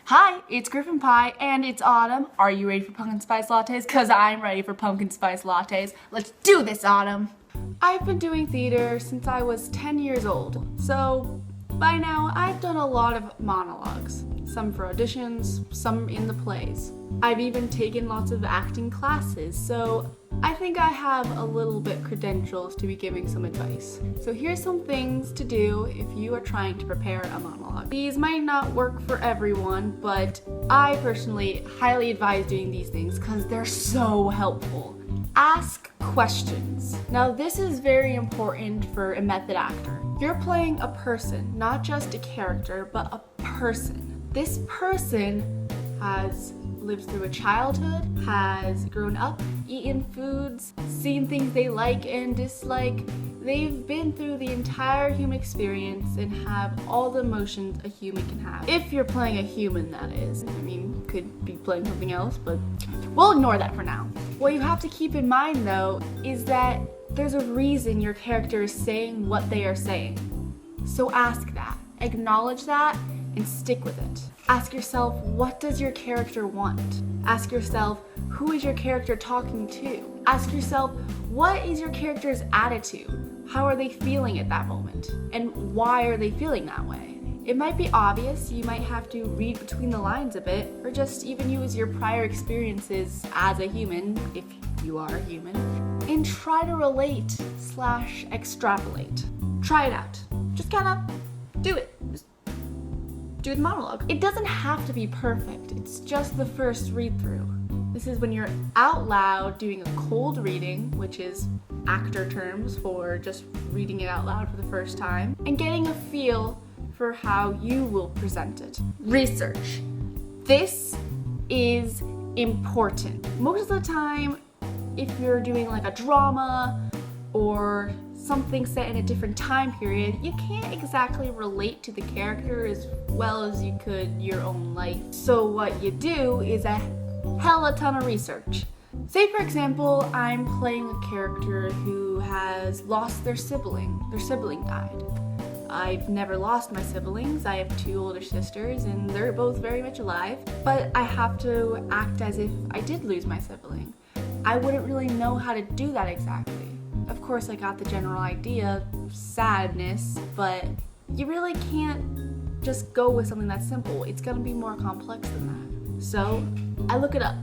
Hi, it's Griffin Pie, and it's autumn. Are you ready for pumpkin spice lattes? Cause I'm ready for pumpkin spice lattes. Let's do this, Autumn. I've been doing theater since I was 10 years old, so by now I've done a lot of monologues. Some for auditions, some in the plays. I've even taken lots of acting classes, so I think I have a little bit credentials to be giving some advice. So here's some things to do if you are trying to prepare a monologue. These might not work for everyone, but I personally highly advise doing these things because they're so helpful. Ask questions. Now this is very important for a method actor. You're playing a person, not just a character, but a person. This person has lived through a childhood, has grown up, eaten foods, seen things they like and dislike. They've been through the entire human experience and have all the emotions a human can have. If you're playing a human, that is. I mean, could be playing something else, but we'll ignore that for now. What you have to keep in mind though is that there's a reason your character is saying what they are saying. So ask that, acknowledge that, and stick with it. Ask yourself, what does your character want? Ask yourself, who is your character talking to? Ask yourself, what is your character's attitude? How are they feeling at that moment? And why are they feeling that way? It might be obvious, you might have to read between the lines a bit, or just even use your prior experiences as a human, if you are a human, and try to relate / extrapolate. Try it out. Just kinda do it. Do the monologue. It doesn't have to be perfect, it's just the first read through. This is when you're out loud doing a cold reading, which is actor terms for just reading it out loud for the first time, and getting a feel for how you will present it. Research. This is important. Most of the time, if you're doing like a drama or something set in a different time period, you can't exactly relate to the character as well as you could your own life. So what you do is a hella ton of research. Say for example, I'm playing a character who has lost their sibling. Their sibling died. I've never lost my siblings. I have 2 older sisters and they're both very much alive, but I have to act as if I did lose my sibling. I wouldn't really know how to do that exactly. Of course, I got the general idea, sadness, but you really can't just go with something that's simple. It's gonna be more complex than that. So I look it up.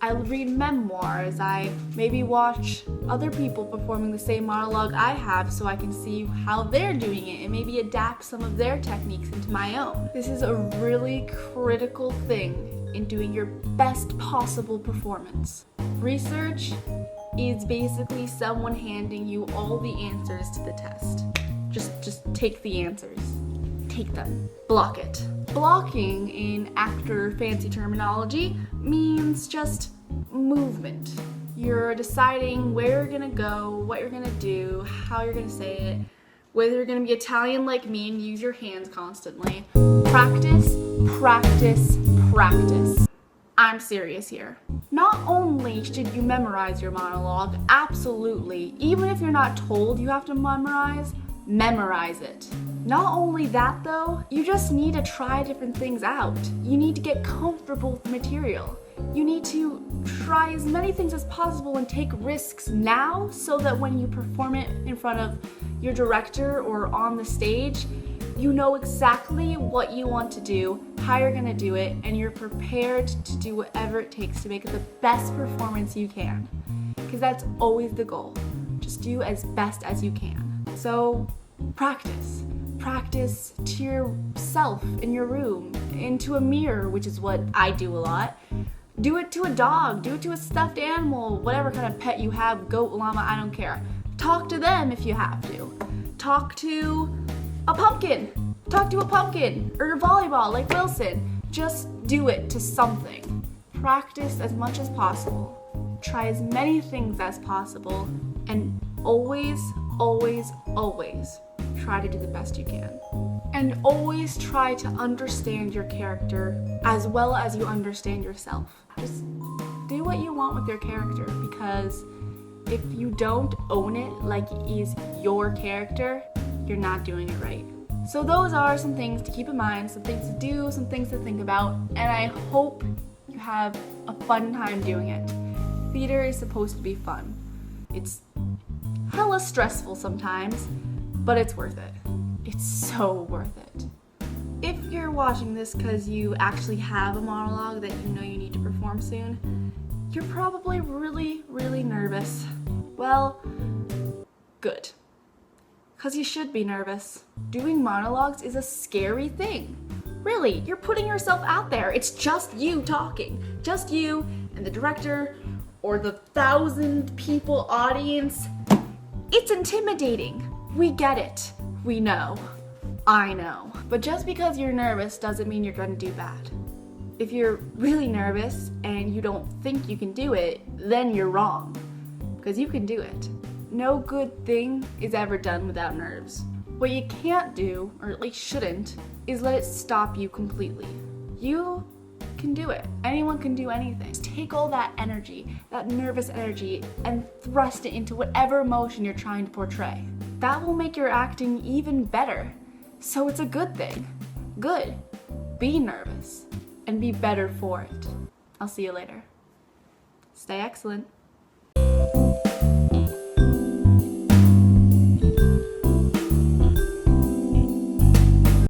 I read memoirs. I maybe watch other people performing the same monologue I have so I can see how they're doing it and maybe adapt some of their techniques into my own. This is a really critical thing in doing your best possible performance. Research is basically someone handing you all the answers to the test. Just take the answers. Take them. Block it. Blocking in actor fancy terminology means just movement. You're deciding where you're gonna go, what you're gonna do, how you're gonna say it, whether you're gonna be Italian like me and use your hands constantly. Practice, practice, practice. I'm serious here. Not only should you memorize your monologue, absolutely, even if you're not told you have to memorize it. Not only that though, you just need to try different things out. You need to get comfortable with the material. You need to try as many things as possible and take risks now so that when you perform it in front of your director or on the stage, you know exactly what you want to do, how you're gonna do it, and you're prepared to do whatever it takes to make it the best performance you can. Because that's always the goal. Just do as best as you can. So practice. Practice to yourself in your room, into a mirror, which is what I do a lot. Do it to a dog, do it to a stuffed animal, whatever kind of pet you have, goat, llama, I don't care. Talk to them if you have to. Talk to a pumpkin. Talk to a pumpkin or a volleyball like Wilson. Just do it to something. Practice as much as possible. Try as many things as possible and always, always, always try to do the best you can. And always try to understand your character as well as you understand yourself. Just do what you want with your character, because if you don't own it like it is your character, you're not doing it right. So those are some things to keep in mind, some things to do, some things to think about, and I hope you have a fun time doing it. Theater is supposed to be fun. It's hella stressful sometimes, but it's worth it. It's so worth it. If you're watching this because you actually have a monologue that you know you need to perform soon, you're probably really, really nervous. Well, good. Because you should be nervous. Doing monologues is a scary thing. Really, you're putting yourself out there. It's just you talking. Just you and the director or the 1,000 people audience. It's intimidating. We get it. We know. I know. But just because you're nervous doesn't mean you're gonna do bad. If you're really nervous and you don't think you can do it, then you're wrong. Because you can do it. No good thing is ever done without nerves. What you can't do, or at least shouldn't, is let it stop you completely. You can do it. Anyone can do anything. Just take all that energy, that nervous energy, and thrust it into whatever emotion you're trying to portray. That will make your acting even better. So it's a good thing. Good. Be nervous and be better for it. I'll see you later. Stay excellent.